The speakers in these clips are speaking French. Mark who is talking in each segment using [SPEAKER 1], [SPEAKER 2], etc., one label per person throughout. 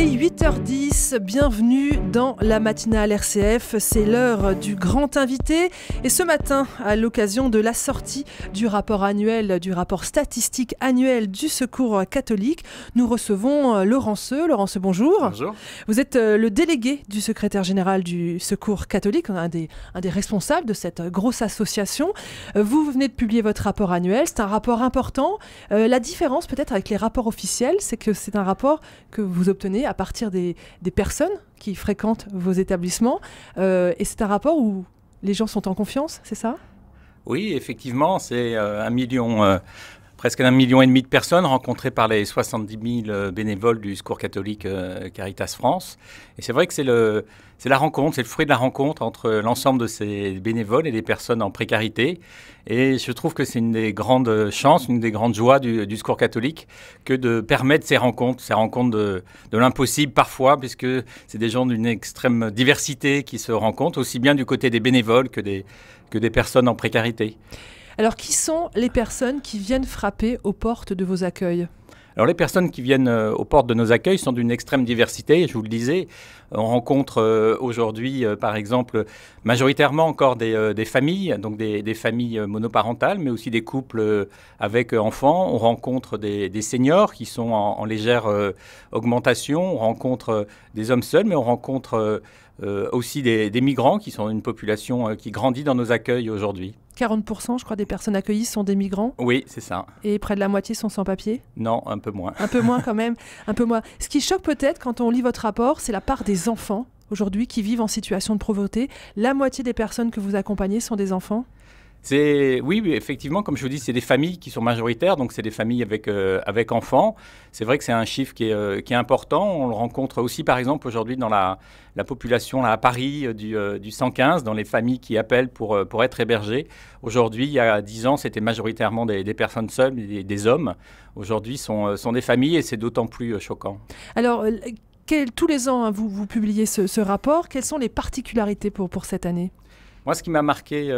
[SPEAKER 1] Il est 8h10, bienvenue dans la matinale RCF, c'est l'heure du grand invité et ce matin, à l'occasion de la sortie du rapport statistique annuel du Secours catholique, nous recevons Laurent Seu. Laurent Seu, bonjour.
[SPEAKER 2] Bonjour.
[SPEAKER 1] Vous êtes le délégué du secrétaire général du Secours catholique, un des responsables de cette grosse association. Vous venez de publier votre rapport annuel, c'est un rapport important. La différence peut-être avec les rapports officiels, c'est que c'est un rapport que vous obtenez à partir des personnes qui fréquentent vos établissements. Et c'est un rapport où les gens sont en confiance, c'est ça ?
[SPEAKER 2] Oui, effectivement, c'est presque 1,5 million de personnes rencontrées par les 70 000 bénévoles du Secours catholique Caritas France. Et c'est vrai que c'est la rencontre, c'est le fruit de la rencontre entre l'ensemble de ces bénévoles et des personnes en précarité. Et je trouve que c'est une des grandes chances, une des grandes joies du Secours catholique que de permettre ces rencontres de l'impossible parfois, puisque c'est des gens d'une extrême diversité qui se rencontrent, aussi bien du côté des bénévoles que des personnes en précarité.
[SPEAKER 1] Alors, qui sont les personnes qui viennent frapper aux portes de vos accueils ?
[SPEAKER 2] Alors, les personnes qui viennent aux portes de nos accueils sont d'une extrême diversité. Je vous le disais, on rencontre aujourd'hui, par exemple, majoritairement encore des familles, donc des familles monoparentales, mais aussi des couples avec enfants. On rencontre des seniors qui sont en légère augmentation. On rencontre des hommes seuls, mais on rencontre aussi des migrants qui sont une population qui grandit dans nos accueils aujourd'hui.
[SPEAKER 1] 40%, je crois, des personnes accueillies sont des migrants.
[SPEAKER 2] Oui, c'est ça.
[SPEAKER 1] Et près de la moitié sont sans papier ?
[SPEAKER 2] Non, un peu moins.
[SPEAKER 1] Un peu moins quand même, un peu moins. Ce qui choque peut-être quand on lit votre rapport, c'est la part des enfants aujourd'hui qui vivent en situation de pauvreté. La moitié des personnes que vous accompagnez sont des enfants ?
[SPEAKER 2] Oui, effectivement, comme je vous dis, c'est des familles qui sont majoritaires, donc c'est des familles avec enfants. C'est vrai que c'est un chiffre qui est important. On le rencontre aussi, par exemple, aujourd'hui dans la population là, à Paris du 115, dans les familles qui appellent pour être hébergées. Aujourd'hui, il y a 10 ans, c'était majoritairement des personnes seules, des hommes. Aujourd'hui, sont des familles et c'est d'autant plus choquant.
[SPEAKER 1] Alors, tous les ans, hein, vous publiez ce rapport. Quelles sont les particularités pour cette année ?
[SPEAKER 2] Moi, ce qui m'a marqué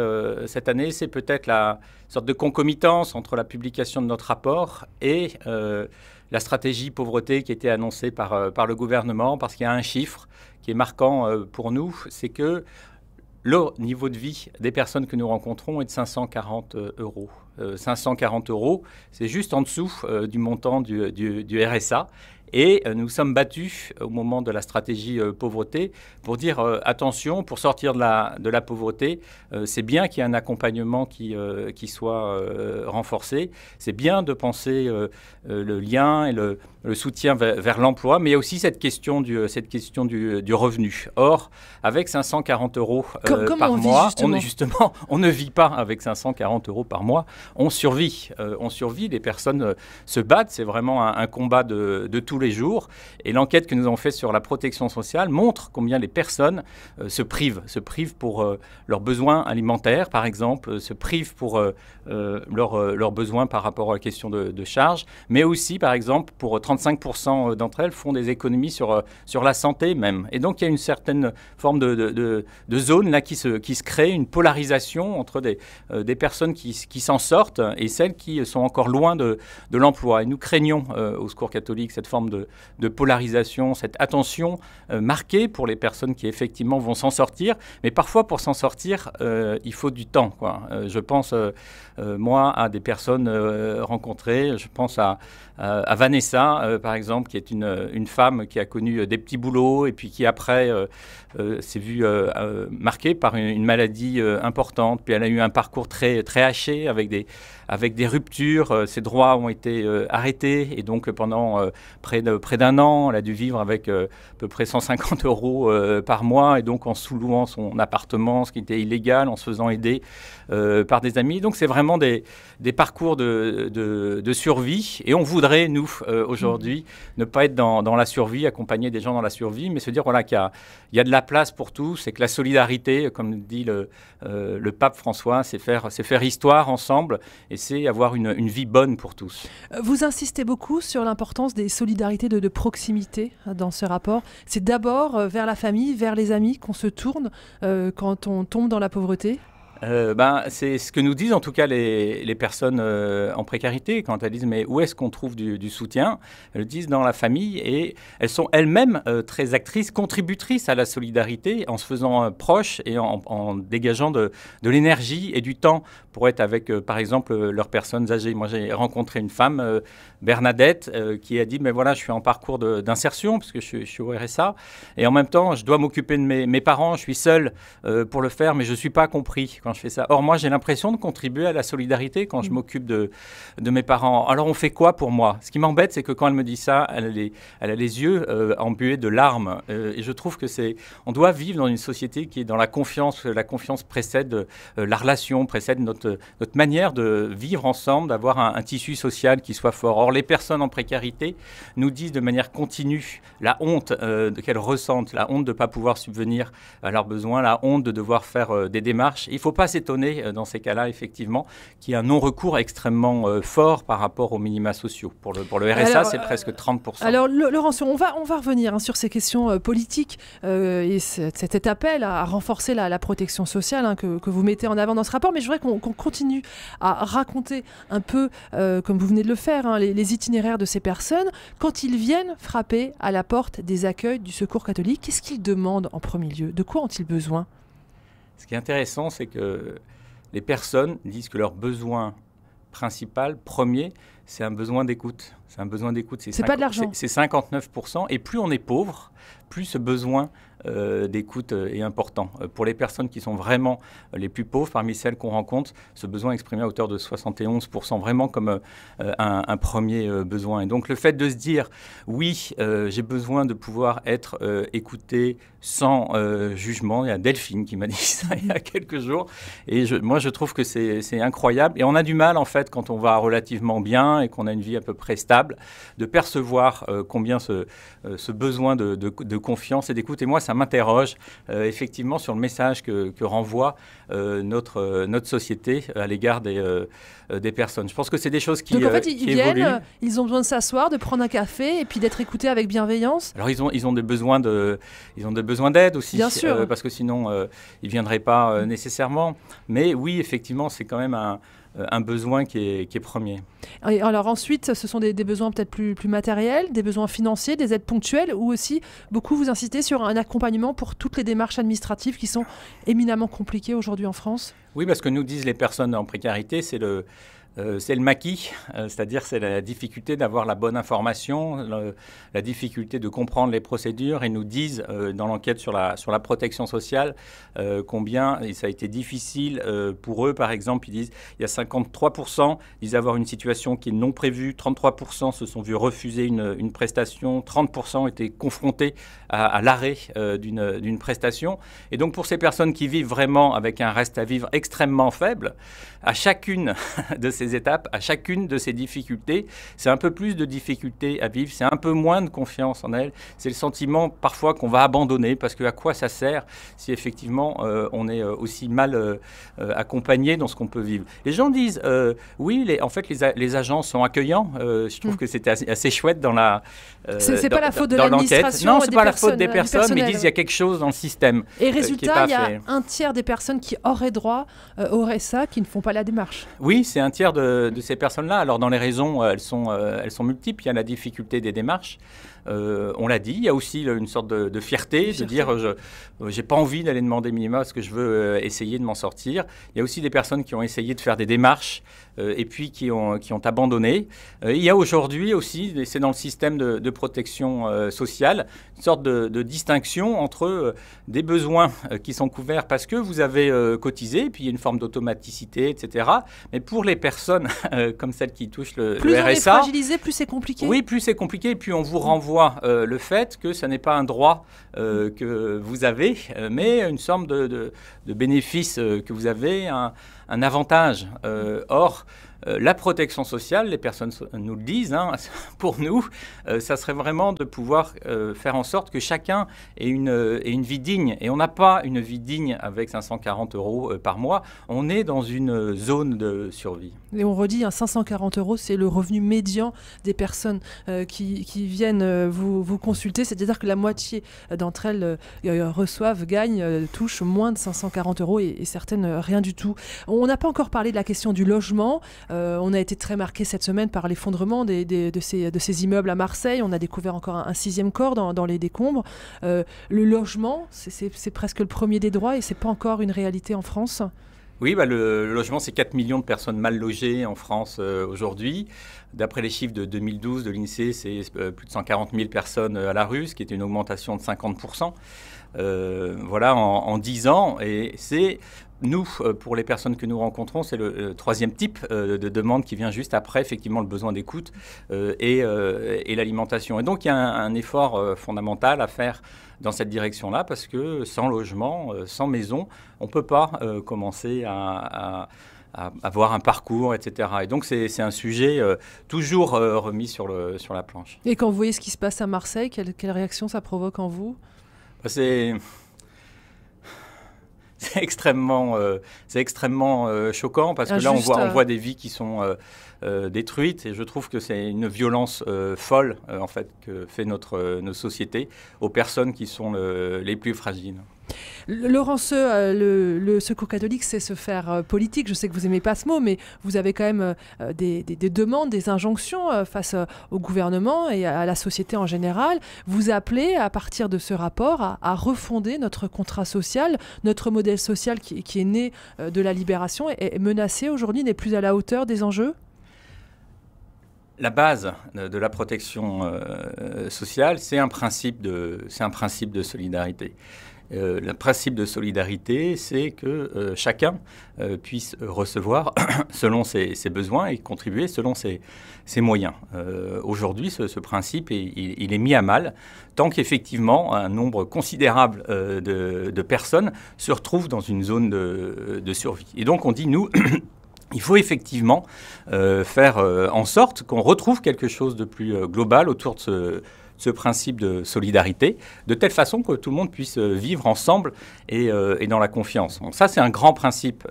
[SPEAKER 2] cette année, c'est peut-être la sorte de concomitance entre la publication de notre rapport et la stratégie pauvreté qui a été annoncée par le gouvernement, parce qu'il y a un chiffre qui est marquant pour nous, c'est que le niveau de vie des personnes que nous rencontrons est de 540 euros. 540 euros, c'est juste en dessous du montant du RSA. Et nous sommes battus au moment de la stratégie pauvreté pour dire attention, pour sortir de la pauvreté, c'est bien qu'il y ait un accompagnement qui soit renforcé. C'est bien de penser le lien et le soutien vers l'emploi, mais il y a aussi cette question du revenu. Or, avec 540 euros par mois, on ne vit pas avec 540 euros par mois, on survit. Les personnes se battent, c'est vraiment un combat de tous les jours. Et l'enquête que nous avons faite sur la protection sociale montre combien les personnes se privent pour leurs besoins alimentaires, par exemple, se privent pour leurs besoins par rapport à la question de charges, mais aussi, par exemple, pour 35% d'entre elles font des économies sur la santé même. Et donc, il y a une certaine forme de zone là qui se crée, une polarisation entre des personnes qui s'en sortent et celles qui sont encore loin de l'emploi. Et nous craignons au Secours catholique cette forme de polarisation, cette attention marquée pour les personnes qui effectivement vont s'en sortir. Mais parfois, pour s'en sortir, il faut du temps, quoi. Je pense, moi, à des personnes rencontrées. Je pense à Vanessa, par exemple, qui est une femme qui a connu des petits boulots et puis qui, après, s'est vue marquée par une maladie importante. Puis elle a eu un parcours très, très haché avec des ruptures. Ses droits ont été arrêtés et donc pendant près d'un an, elle a dû vivre avec à peu près 150 euros par mois et donc en sous-louant son appartement, ce qui était illégal, en se faisant aider par des amis. Donc c'est vraiment des parcours de survie et on voudrait, nous, aujourd'hui, ne pas être dans la survie, accompagner des gens dans la survie, mais se dire voilà, qu'il y a de la place pour tous et que la solidarité, comme dit le pape François, c'est faire histoire ensemble et c'est avoir une vie bonne pour tous.
[SPEAKER 1] Vous insistez beaucoup sur l'importance des solidarités de proximité dans ce rapport. C'est d'abord vers la famille, vers les amis qu'on se tourne quand on tombe dans la pauvreté ?
[SPEAKER 2] C'est ce que nous disent en tout cas les personnes en précarité quand elles disent mais où est-ce qu'on trouve du soutien? Elles le disent dans la famille et elles sont elles-mêmes très actrices, contributrices à la solidarité en se faisant proches et en dégageant de l'énergie et du temps pour être avec par exemple leurs personnes âgées. Moi j'ai rencontré une femme, Bernadette, qui a dit mais voilà je suis en parcours d'insertion parce que je suis au RSA et en même temps je dois m'occuper de mes parents, je suis seule pour le faire mais je ne suis pas compris quand je fais ça. Or, moi, j'ai l'impression de contribuer à la solidarité quand je m'occupe de mes parents. Alors, on fait quoi pour moi? Ce qui m'embête, c'est que quand elle me dit ça, elle a les yeux embués de larmes. Et je trouve que on doit vivre dans une société qui est dans la confiance. La confiance précède la relation, précède notre manière de vivre ensemble, d'avoir un tissu social qui soit fort. Or, les personnes en précarité nous disent de manière continue la honte qu'elles ressentent, la honte de ne pas pouvoir subvenir à leurs besoins, la honte de devoir faire des démarches. Il ne faut pas s'étonner dans ces cas-là, effectivement, qu'il y ait un non-recours extrêmement fort par rapport aux minima sociaux. Pour le RSA, c'est presque 30%.
[SPEAKER 1] Alors, Laurence, on va revenir sur ces questions politiques et cet appel à renforcer la protection sociale que vous mettez en avant dans ce rapport. Mais je voudrais qu'on continue à raconter un peu, comme vous venez de le faire, les itinéraires de ces personnes. Quand ils viennent frapper à la porte des accueils du Secours catholique, qu'est-ce qu'ils demandent en premier lieu? De quoi ont-ils besoin?
[SPEAKER 2] Ce qui est intéressant, c'est que les personnes disent que leur besoin principal, premier, c'est un besoin d'écoute. C'est un besoin d'écoute.
[SPEAKER 1] C'est pas de l'argent.
[SPEAKER 2] C'est 59%. Et plus on est pauvre, plus ce besoin d'écoute est important. Pour les personnes qui sont vraiment les plus pauvres, parmi celles qu'on rencontre, ce besoin est exprimé à hauteur de 71%, vraiment comme un premier besoin. Et donc le fait de se dire, oui, j'ai besoin de pouvoir être écouté sans jugement. Il y a Delphine qui m'a dit ça il y a quelques jours. Et moi, je trouve que c'est incroyable. Et on a du mal, en fait, quand on va relativement bien et qu'on a une vie à peu près stable, de percevoir combien ce besoin de confiance et d'écoute. Et moi, ça m'interroge effectivement sur le message que renvoie notre société à l'égard des personnes. Je pense que c'est des choses qui évoluent. Donc en fait, ils viennent,
[SPEAKER 1] ils ont besoin de s'asseoir, de prendre un café et puis d'être écoutés avec bienveillance.
[SPEAKER 2] Alors ils ont des besoins d'aide aussi,
[SPEAKER 1] bien sûr.
[SPEAKER 2] Parce que sinon ils ne viendraient pas nécessairement. Mais oui, effectivement, c'est quand même un besoin qui est premier.
[SPEAKER 1] Et alors ensuite, ce sont des besoins peut-être plus matériels, des besoins financiers, des aides ponctuelles, ou aussi beaucoup vous insistez sur un accompagnement pour toutes les démarches administratives qui sont éminemment compliquées aujourd'hui en France?
[SPEAKER 2] Oui, parce que nous disent les personnes en précarité, c'est le maquis, c'est-à-dire c'est la difficulté d'avoir la bonne information, la difficulté de comprendre les procédures. Et nous disent dans l'enquête sur la protection sociale combien et ça a été difficile pour eux. Par exemple, ils disent il y a 53% disent avoir une situation qui est non prévue, 33% se sont vus refuser une prestation, 30% étaient confrontés à l'arrêt d'une prestation. Et donc pour ces personnes qui vivent vraiment avec un reste à vivre extrêmement faible, à chacune de ces étapes, à chacune de ces difficultés, c'est un peu plus de difficultés à vivre, c'est un peu moins de confiance en elles, c'est le sentiment parfois qu'on va abandonner parce que à quoi ça sert si effectivement on est aussi mal accompagné dans ce qu'on peut vivre. Les gens disent oui, en fait les agents sont accueillants, je trouve que c'était assez chouette dans la
[SPEAKER 1] c'est pas la faute de l'administration.
[SPEAKER 2] Non, c'est pas la faute des personnes, mais ils disent qu'il y a quelque chose dans le système.
[SPEAKER 1] Et résultat, il y a un tiers des personnes qui auraient droit au RSA qui ne font pas la démarche.
[SPEAKER 2] Oui, c'est un tiers de ces personnes-là. Alors dans les raisons, elles sont multiples. Il y a la difficulté des démarches. On l'a dit, il y a aussi une sorte de fierté, de dire je n'ai pas envie d'aller demander minima parce que je veux essayer de m'en sortir. Il y a aussi des personnes qui ont essayé de faire des démarches et puis qui ont abandonné. Il y a aujourd'hui aussi, c'est dans le système de protection sociale, une sorte de distinction entre des besoins qui sont couverts parce que vous avez cotisé, puis il y a une forme d'automaticité, etc. Mais pour les personnes comme celles qui touchent le RSA...
[SPEAKER 1] Plus on est fragilisé, plus c'est compliqué.
[SPEAKER 2] Oui, plus c'est compliqué, et puis on vous renvoie le fait que ce n'est pas un droit que vous avez, mais une sorte de bénéfice que vous avez, un avantage. Or, La protection sociale, les personnes nous le disent, hein, pour nous, ça serait vraiment de pouvoir faire en sorte que chacun ait une vie digne. Et on n'a pas une vie digne avec 540 € par mois. On est dans une zone de survie.
[SPEAKER 1] Et on redit, 540 €, c'est le revenu médian des personnes qui viennent vous consulter. C'est-à-dire que la moitié d'entre elles touchent moins de 540 € et certaines rien du tout. On n'a pas encore parlé de la question du logement. On a été très marqué cette semaine par l'effondrement de ces immeubles à Marseille. On a découvert encore un 6e corps dans les décombres. Le logement, c'est presque le premier des droits et c'est pas encore une réalité en France.
[SPEAKER 2] Oui, le logement, c'est 4 millions de personnes mal logées en France aujourd'hui. D'après les chiffres de 2012 de l'INSEE, c'est plus de 140 000 personnes à la rue, ce qui est une augmentation de 50%. Voilà, en 10 ans. Et c'est, nous, pour les personnes que nous rencontrons, c'est le 3e type de demande qui vient juste après, effectivement, le besoin d'écoute et l'alimentation. Et donc, il y a un effort fondamental à faire dans cette direction-là, parce que sans logement, sans maison, on ne peut pas commencer à avoir un parcours, etc. Et donc, c'est un sujet toujours remis sur la planche.
[SPEAKER 1] Et quand vous voyez ce qui se passe à Marseille, quelle réaction ça provoque en vous ?
[SPEAKER 2] C'est extrêmement choquant, parce que là, on voit des vies qui sont détruites, et je trouve que c'est une violence folle, en fait, que fait nos sociétés aux personnes qui sont les plus fragiles.
[SPEAKER 1] Laurence, le Secours catholique, c'est se faire politique. Je sais que vous n'aimez pas ce mot, mais vous avez quand même des demandes, des injonctions face au gouvernement et à la société en général. Vous appelez, à partir de ce rapport, à refonder notre contrat social. Notre modèle social qui est né de la libération est menacé aujourd'hui, n'est plus à la hauteur des enjeux ?
[SPEAKER 2] La base de la protection sociale, c'est un principe de solidarité. Le principe de solidarité, c'est que chacun puisse recevoir selon ses besoins et contribuer selon ses moyens. Aujourd'hui, ce principe, il est mis à mal tant qu'effectivement un nombre considérable de personnes se retrouvent dans une zone de survie. Et donc on dit, nous, il faut effectivement faire en sorte qu'on retrouve quelque chose de plus global autour de ce principe de solidarité, de telle façon que tout le monde puisse vivre ensemble et dans la confiance. Donc ça, c'est un grand principe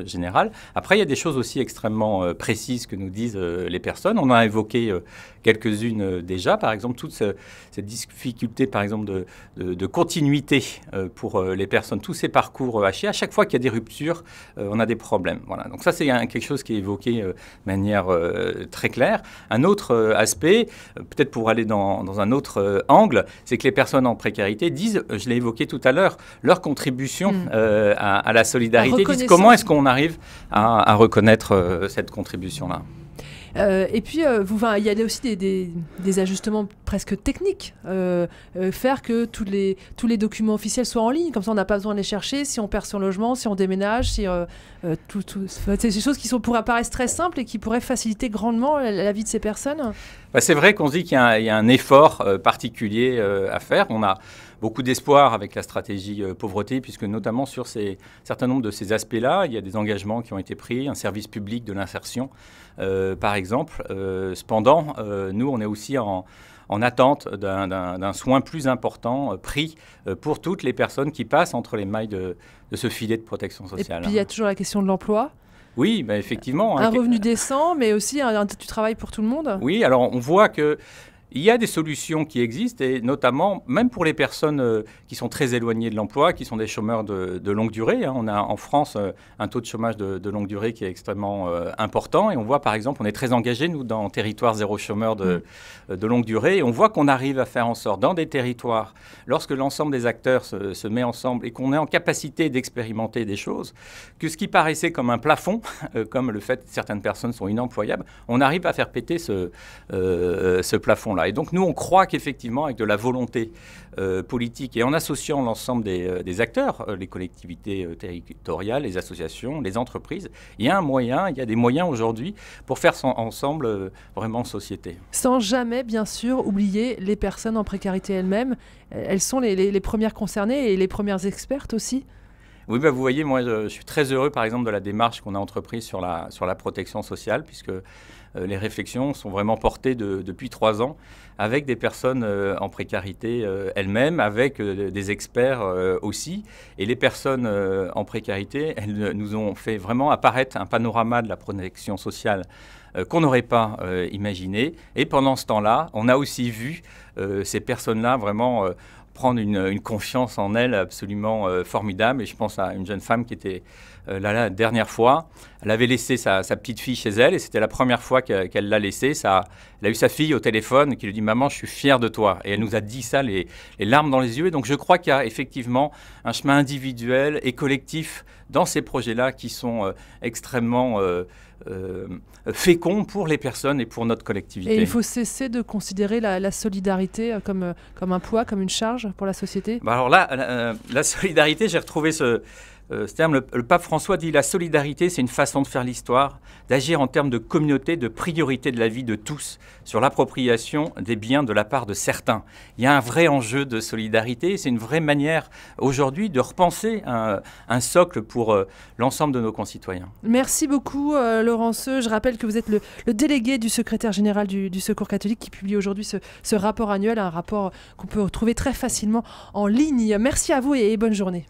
[SPEAKER 2] général. Après, il y a des choses aussi extrêmement précises que nous disent les personnes. On en a évoqué quelques-unes déjà. Par exemple, toute cette difficulté, par exemple, de continuité pour les personnes, tous ces parcours hachés. À chaque fois qu'il y a des ruptures, on a des problèmes. Voilà. Donc ça, c'est quelque chose qui est évoqué de manière très claire. Un autre aspect, peut-être pour aller dans un autre angle, c'est que les personnes en précarité disent, je l'ai évoqué tout à l'heure, leur contribution à la solidarité. Disent comment est-ce qu'on arrive à reconnaître cette contribution-là.
[SPEAKER 1] Et puis, il y a aussi des ajustements presque techniques. Faire que tous les documents officiels soient en ligne. Comme ça, on n'a pas besoin de les chercher si on perd son logement, si on déménage. C'est des choses qui pourraient apparaître très simples et qui pourraient faciliter grandement la vie de ces personnes.
[SPEAKER 2] C'est vrai qu'on se dit qu'il y a un effort particulier à faire. On a beaucoup d'espoir avec la stratégie pauvreté, puisque notamment sur certain nombre de ces aspects-là, il y a des engagements qui ont été pris, un service public de l'insertion, par exemple. Cependant, nous, on est aussi en attente d'un soin plus important pris pour toutes les personnes qui passent entre les mailles de ce filet de protection sociale.
[SPEAKER 1] Et puis, il y a toujours la question de l'emploi.
[SPEAKER 2] Oui, effectivement.
[SPEAKER 1] Un revenu décent, mais aussi du travail pour tout le monde.
[SPEAKER 2] Oui, alors on voit que il y a des solutions qui existent, et notamment, même pour les personnes qui sont très éloignées de l'emploi, qui sont des chômeurs de longue durée. On a en France un taux de chômage de longue durée qui est extrêmement important. Et on voit, par exemple, on est très engagés, nous, dans Territoire zéro chômeur de longue durée. Et on voit qu'on arrive à faire en sorte, dans des territoires, lorsque l'ensemble des acteurs se met ensemble et qu'on est en capacité d'expérimenter des choses, que ce qui paraissait comme un plafond, comme le fait que certaines personnes sont inemployables, on arrive à faire péter ce plafond-là. Et donc, nous, on croit qu'effectivement, avec de la volonté politique et en associant l'ensemble des acteurs, les collectivités territoriales, les associations, les entreprises, il y a des moyens aujourd'hui pour faire ensemble vraiment société.
[SPEAKER 1] Sans jamais, bien sûr, oublier les personnes en précarité elles-mêmes. Elles sont les premières concernées et les premières expertes aussi.
[SPEAKER 2] Oui, bah, vous voyez, moi, je suis très heureux, par exemple, de la démarche qu'on a entreprise sur la protection sociale, puisque les réflexions sont vraiment portées depuis 3 ans avec des personnes en précarité elles-mêmes, avec des experts aussi. Et les personnes en précarité, elles nous ont fait vraiment apparaître un panorama de la protection sociale qu'on n'aurait pas imaginé. Et pendant ce temps-là, on a aussi vu ces personnes-là vraiment prendre une confiance en elles absolument formidable. Et je pense à une jeune femme qui était là la dernière fois. Elle avait laissé sa petite fille chez elle et c'était la première fois qu'elle l'a laissée. Elle a eu sa fille au téléphone qui lui dit « Maman, je suis fière de toi ». Et elle nous a dit ça, les larmes dans les yeux. Et donc je crois qu'il y a effectivement un chemin individuel et collectif dans ces projets-là qui sont extrêmement féconds pour les personnes et pour notre collectivité.
[SPEAKER 1] Et il faut cesser de considérer la solidarité comme un poids, comme une charge pour la société.
[SPEAKER 2] Bah alors là, la solidarité, j'ai retrouvé ce terme. Le pape François dit « La solidarité, c'est une façon de faire l'histoire, d'agir en termes de communauté, de priorité de la vie de tous, sur l'appropriation des biens de la part de certains ». Il y a un vrai enjeu de solidarité. C'est une vraie manière aujourd'hui de repenser un socle pour l'ensemble de nos concitoyens.
[SPEAKER 1] Merci beaucoup, Laurent Seu. Je rappelle que vous êtes le délégué du secrétaire général du Secours catholique qui publie aujourd'hui ce rapport annuel, un rapport qu'on peut retrouver très facilement en ligne. Merci à vous et bonne journée.